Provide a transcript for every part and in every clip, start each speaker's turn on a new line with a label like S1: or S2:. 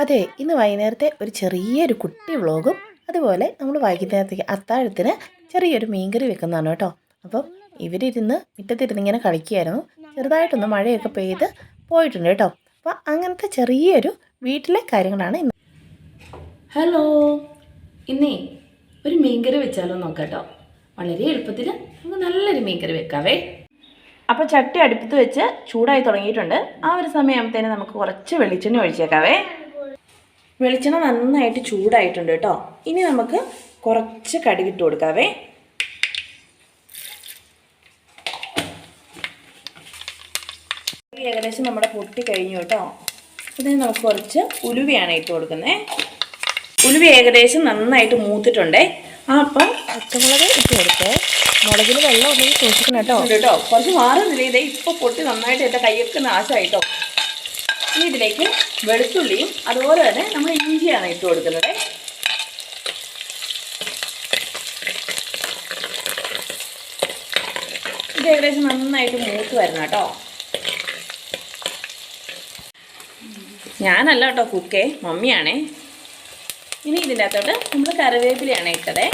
S1: അതെ, ഇന്ന് വൈകുന്നേരത്തെ ഒരു ചെറിയൊരു കുട്ടി വ്ളോഗും അതുപോലെ നമ്മൾ വൈകുന്നേരത്തേക്ക് അത്താഴത്തിന് ചെറിയൊരു മീൻകറി വെക്കുന്നതാണ് കേട്ടോ. അപ്പം ഇവരിരുന്ന് മുറ്റത്തിരുന്ന് ഇങ്ങനെ കളിക്കുകയായിരുന്നു. ചെറുതായിട്ടൊന്ന് മഴയൊക്കെ പെയ്ത് പോയിട്ടുണ്ട് കേട്ടോ. അപ്പോൾ അങ്ങനത്തെ ചെറിയൊരു വീട്ടിലെ കാര്യങ്ങളാണ് ഇന്ന്.
S2: ഹലോ, ഇന്നേ ഒരു മീൻകറി വെച്ചാലോ നോക്കാം കേട്ടോ. വളരെ എളുപ്പത്തിൽ നമുക്ക് നല്ലൊരു മീൻകറി വെക്കാവേ. അപ്പോൾ ചട്ടി അടുപ്പത്ത് വെച്ച് ചൂടായി തുടങ്ങിയിട്ടുണ്ട്. ആ ഒരു സമയമാകുമ്പോഴത്തേന് നമുക്ക് കുറച്ച് വെളിച്ചെണ്ണ ഒഴിച്ചേക്കാവേ. വെളിച്ചെണ്ണ നന്നായിട്ട് ചൂടായിട്ടുണ്ട് കേട്ടോ. ഇനി നമുക്ക് കുറച്ച് കടുകിട്ട് കൊടുക്കാവേ. ഏകദേശം നമ്മുടെ പൊട്ടി കഴിഞ്ഞു കേട്ടോ. ഇതിന് നമുക്ക് കുറച്ച് ഉലുവയാണ് ഇട്ട് കൊടുക്കുന്നത്. ഉലുവ ഏകദേശം നന്നായിട്ട് മൂത്തിട്ടുണ്ടേ. അപ്പം
S1: പച്ചമുളക് ഇട്ട് കൊടുത്തേ. മുളകിൽ വെള്ളം ഉണ്ടെങ്കിൽ സൂക്ഷിക്കണം
S2: കേട്ടോ. കുറച്ച് മാറുന്നില്ല. ഇതേ ഇപ്പോൾ പൊട്ടി നന്നായിട്ട് എൻ്റെ കയ്യൊക്കെ നാശമായിട്ടോ. ഇനി ഇതിലേക്ക് വെളുത്തുള്ളിയും അതുപോലെ തന്നെ നമ്മൾ ഇഞ്ചിയാണ് ഇട്ട് കൊടുക്കുന്നത്. ഇത് ഏകദേശം നന്നായിട്ട് മൂത്ത് വരണം കേട്ടോ. ഞാനല്ല കേട്ടോ കുക്കേ, മമ്മിയാണേ. ഇനി ഇതിൻ്റെ അകത്തോട്ട് നമ്മൾ കറിവേപ്പിലയാണ് ഇട്ടത്.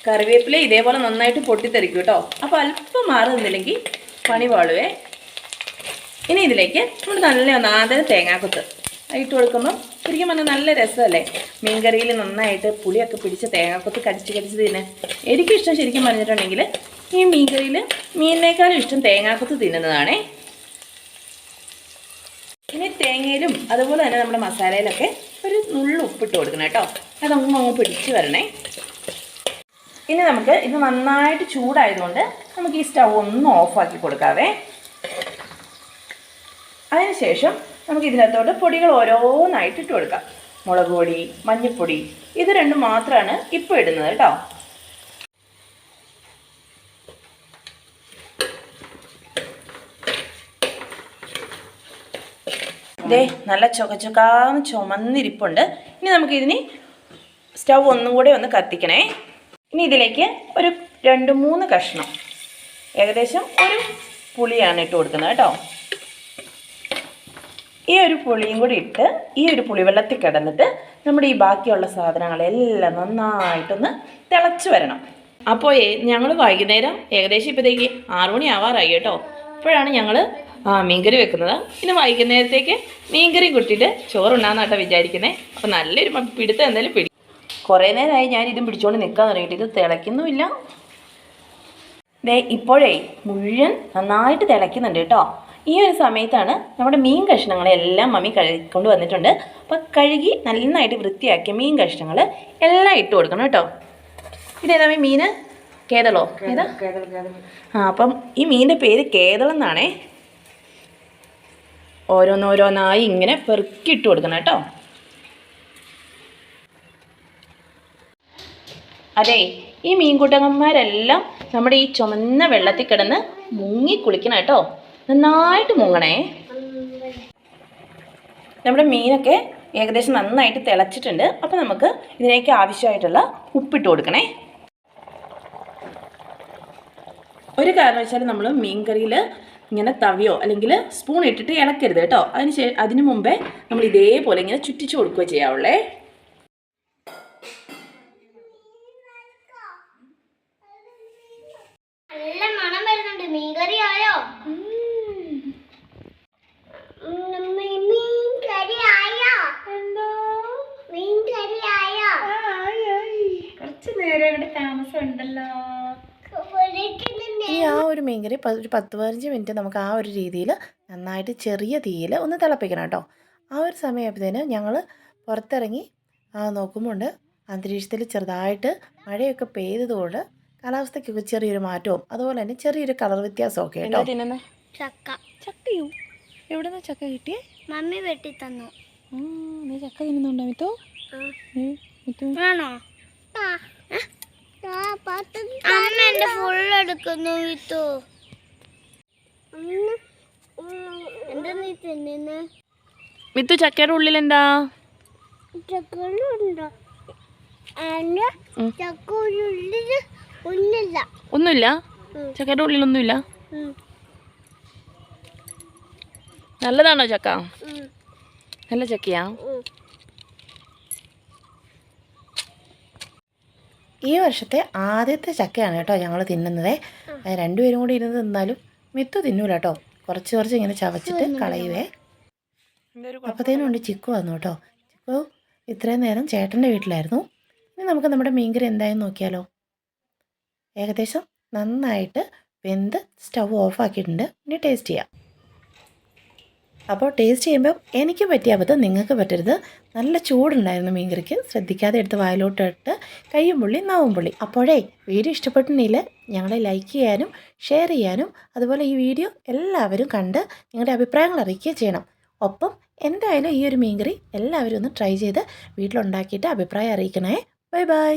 S2: കറിവേപ്പില ഇതേപോലെ നന്നായിട്ട് പൊട്ടിത്തെറിക്കും കേട്ടോ. അപ്പോൾ അല്പം മാറി നിന്നില്ലെങ്കിൽ പണി പാടുവേ. ഇനി ഇതിലേക്ക് നമ്മൾ നല്ല നാടൻ തേങ്ങാക്കൊത്ത് ഇട്ട് കൊടുക്കുമ്പം ശരിക്കും പറഞ്ഞാൽ നല്ല രസമല്ലേ. മീൻകറിയിൽ നന്നായിട്ട് പുളിയൊക്കെ പിടിച്ച തേങ്ങാക്കൊത്ത് കടിച്ച് തിന്നെ എനിക്കിഷ്ടം. ശരിക്കും പറഞ്ഞിട്ടുണ്ടെങ്കിൽ ഈ മീൻകറിയിൽ മീനിനേക്കാളും ഇഷ്ടം തേങ്ങാക്കൊത്ത് തിന്നുന്നതാണേ. ഇനി തേങ്ങയിലും അതുപോലെ തന്നെ നമ്മുടെ മസാലയിലൊക്കെ ഒരു നുള്ളു ഉപ്പിട്ട് കൊടുക്കണം കേട്ടോ. അതങ്ങ് പിടിച്ച് വരണേ. ഇനി നമുക്ക് ഇത് നന്നായിട്ട് ചൂടായതുകൊണ്ട് നമുക്ക് ഈ സ്റ്റൗ ഒന്ന് ഓഫാക്കി കൊടുക്കാവേ. അതിനുശേഷം നമുക്ക് ഇതിനകത്തോട്ട് പൊടികൾ ഓരോന്നായിട്ട് ഇട്ട് കൊടുക്കാം. മുളക് പൊടി, മഞ്ഞൾപ്പൊടി, ഇത് രണ്ടും മാത്രമാണ് ഇപ്പോൾ ഇടുന്നത് കേട്ടോ. ദേ നല്ല ചുകച്ചുകാന്ന് ചുമന്നിരിപ്പുണ്ട്. ഇനി നമുക്കിതിന് സ്റ്റൗ ഒന്നും കൂടെ ഒന്ന് കത്തിക്കണേ. ഇനി ഇതിലേക്ക് ഒരു 2-3 കഷ്ണം ഏകദേശം ഒരു പുളിയാണ് ഇട്ട് കൊടുക്കുന്നത് കേട്ടോ. ഈ ഒരു പുളിയും കൂടി ഇട്ട് ഈ ഒരു പുളിവെള്ളത്തിൽ കിടന്നിട്ട് നമ്മുടെ ഈ ബാക്കിയുള്ള സാധനങ്ങളെല്ലാം നന്നായിട്ടൊന്ന് തിളച്ച് വരണം. അപ്പോൾ ഞങ്ങൾ വൈകുന്നേരം ഏകദേശം ഇപ്പോഴത്തേക്ക് 6 മണി ആവാറായി കേട്ടോ. അപ്പോഴാണ് ഞങ്ങൾ മീൻകറി വെക്കുന്നത്. പിന്നെ വൈകുന്നേരത്തേക്ക് മീൻകറി കൂട്ടിയിട്ട് ചോറുണ്ടാകുന്നാട്ടോ വിചാരിക്കുന്നത്. അപ്പോൾ നല്ലൊരു പിടുത്തം എന്തായാലും പിടി. കുറേ നേരമായി ഞാൻ ഇതും പിടിച്ചുകൊണ്ട് നിൽക്കാൻ തുടങ്ങിയിട്ട്. ഇത് തിളയ്ക്കുന്നുമില്ല. ദേ ഇപ്പോഴേ മുഴുവൻ നന്നായിട്ട് തിളയ്ക്കുന്നുണ്ട് കേട്ടോ. ഈ ഒരു സമയത്താണ് നമ്മുടെ മീൻ കഷ്ണങ്ങളെല്ലാം മമ്മി കഴുകിക്കൊണ്ട് വന്നിട്ടുണ്ട്. അപ്പോൾ കഴുകി നന്നായിട്ട് വൃത്തിയാക്കിയ മീൻ കഷ്ണങ്ങൾ എല്ലാം ഇട്ട് കൊടുക്കണം കേട്ടോ. ഇതേതാ മീൻ? കേതളോ? ഏതാ? അപ്പം ഈ മീനിൻ്റെ പേര് കേതളെന്നാണേ. ഓരോന്നോരോന്നായി ഇങ്ങനെ പെറുക്കിയിട്ട് കൊടുക്കണം കേട്ടോ. അതെ, ഈ മീൻകൂട്ടന്മാരെല്ലാം നമ്മുടെ ഈ ചുമന്ന വെള്ളത്തിൽ കിടന്ന് മുങ്ങി കുളിക്കണം കേട്ടോ. നന്നായിട്ട് മുങ്ങണേ. നമ്മുടെ മീനൊക്കെ ഏകദേശം നന്നായിട്ട് തിളച്ചിട്ടുണ്ട്. അപ്പോൾ നമുക്ക് ഇതിലേക്ക് ആവശ്യമായിട്ടുള്ള ഉപ്പിട്ട് കൊടുക്കണേ. ഒരു കാരണവശാലും നമ്മൾ മീൻ കറിയിൽ ഇങ്ങനെ തവിയോ അല്ലെങ്കിൽ സ്പൂൺ ഇട്ടിട്ട് ഇളക്കരുത് കേട്ടോ. അതിന് മുമ്പേ നമ്മൾ ഇതേപോലെ ഇങ്ങനെ ചുറ്റിച്ച് കൊടുക്കുകയോ ചെയ്യാവുള്ളേ. കുറച്ച് നേരം ഇവിടെ താമസമുണ്ടല്ലോ.
S1: ഈ ആ ഒരു മീൻകറി ഒരു 10-15 മിനിറ്റ് നമുക്ക് ആ ഒരു രീതിയിൽ നന്നായിട്ട് ചെറിയ തീയിൽ ഒന്ന് തിളപ്പിക്കണം കേട്ടോ. ആ ഒരു സമയത്തിന് ഞങ്ങൾ പുറത്തിറങ്ങി നോക്കുമ്പോൾ അന്തരീക്ഷത്തിൽ ചെറുതായിട്ട് മഴയൊക്കെ പെയ്തതുകൊണ്ട് കാലാവസ്ഥയ്ക്കൊക്കെ ചെറിയൊരു മാറ്റവും അതുപോലെ തന്നെ ചെറിയൊരു കളർ വ്യത്യാസമൊക്കെ കേട്ടോ.
S2: ചക്കയോ? എവിടെ നിന്ന് ചക്ക കിട്ടിയേ?
S3: മമ്മി വെട്ടി തന്നു.
S2: നീ ചക്ക തിന്നുന്നുണ്ടോ മിത്തു?
S3: ആണോ? അമ്മ എന്റെ ഫുൾ എടുക്കുന്നു വിത്തു. എന്താ നീ തിന്നുന്നേ?
S2: മിത്തു ചക്കയുടെ ഉള്ളിൽ എന്താ? ഒന്നുമില്ല. ചക്കയുടെ ഉള്ളിലൊന്നുമില്ല. നല്ലതാണോ ചക്ക? നല്ല ചക്കയാ?
S1: ഈ വർഷത്തെ ആദ്യത്തെ ചക്കയാണ് കേട്ടോ ഞങ്ങൾ തിന്നുന്നത്. രണ്ടുപേരും കൂടി ഇരുന്ന് തിന്നാലും മിത്തു തിന്നൂല കേട്ടോ, കുറച്ച് കുറച്ച് ഇങ്ങനെ ചവച്ചിട്ട് കളയുവേ. അപ്പോഴത്തേനും ഉണ്ട് ചിക്കു വന്നു കേട്ടോ. ചിക്കു ഇത്രയും നേരം ചേട്ടൻ്റെ വീട്ടിലായിരുന്നു. ഇനി നമുക്ക് നമ്മുടെ മീൻകറി എന്തായെന്ന് നോക്കിയാലോ. ഏകദേശം നന്നായിട്ട് വെന്ത് സ്റ്റവ് ഓഫാക്കിയിട്ടുണ്ട്. ഇനി ടേസ്റ്റ് ചെയ്യാം. അപ്പോൾ ടേസ്റ്റ് ചെയ്യുമ്പോൾ എനിക്ക് പറ്റിയ അബദ്ധം നിങ്ങൾക്ക് പറ്റരുത്. നല്ല ചൂടുണ്ടായിരുന്നു മീൻകറിക്ക്. ശ്രദ്ധിക്കാതെ എടുത്ത് വായിലോട്ടിട്ട് കയ്യും പുള്ളി നാവും പുള്ളി. അപ്പോഴേ വീഡിയോ ഇഷ്ടപ്പെട്ടിട്ടുണ്ടെങ്കിൽ ഞങ്ങളെ ലൈക്ക് ചെയ്യാനും ഷെയർ ചെയ്യാനും അതുപോലെ ഈ വീഡിയോ എല്ലാവരും കണ്ട് നിങ്ങളുടെ അഭിപ്രായങ്ങൾ അറിയിക്കുകയും ചെയ്യണം. ഒപ്പം എന്തായാലും ഈ ഒരു മീൻകറി എല്ലാവരും ഒന്ന് ട്രൈ ചെയ്ത് വീട്ടിലുണ്ടാക്കിയിട്ട് അഭിപ്രായം അറിയിക്കണേ. Bye bye.